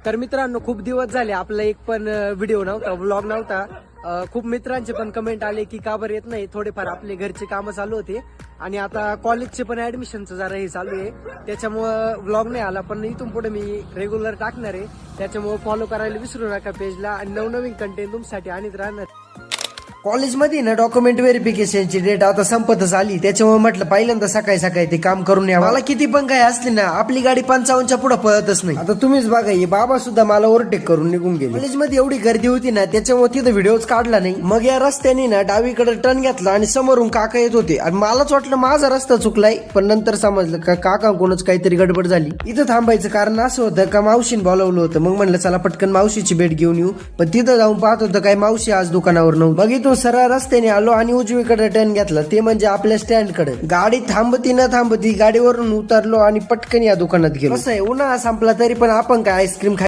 तर मित्रांनो, खूप दिवस झाले आपला एक पण व्हिडिओ नव्हता, व्लॉग नव्हता. खूप मित्रांचे पण कमेंट आले की का बरं येत नाही. थोडेफार आपले घरचे कामं चालू होते आणि आता कॉलेजचे पण ऍडमिशनचं जरा हे चालू आहे, त्याच्यामुळं व्लॉग नाही आला. पण इथून पुढे मी रेग्युलर टाकणार आहे, त्याच्यामुळे फॉलो करायला विसरू नका पेजला आणि नवनवीन कंटेंट तुमच्यासाठी आणत राहणार. कॉलेजमध्ये ना डॉक्युमेंट व्हेरिफिकेशनची डेट आता संपतच आली, त्याच्यामुळे म्हटलं पहिल्यांदा सकाळी सकाळी ते काम करून यावं. मला किती पण काय असली ना, आपली गाडी 55च्या पुढे पळतच नाही. आता तुम्हीच बघा, हे बाबा सुद्धा मला ओव्हरटेक करून निघून गेले. कॉलेजमध्ये एवढी गर्दी होती ना, त्याच्यामुळे तिथं व्हिडिओच काढला नाही. मग या रस्त्याने ना डावीकडे टर्न घेतला आणि समोरून काका येत होते आणि मलाच वाटलं माझा रस्ता चुकलाय, पण नंतर समजलं का काका कोणच काहीतरी गडबड झाली. इथं थांबायचं कारण असं होतं का मावशीने बोलावलं होतं. मग म्हणलं चला पटकन मावशीची भेट घेऊन येऊ, पण तिथं जाऊन पाहत होतं काय मावशी आज दुकानावर नव्हती. मग इथून सरळ रस्त्याने आलो आणि उजवीकडे टर्न घेतला, ते म्हणजे आपल्या स्टँड कडे. गाडी थांबती न थांबती गाडीवरून उतरलो आणि पटकन या दुकानात गेलो. कसं आहे, उन्हाळा संपला तरी पण आपण काय आईस्क्रीम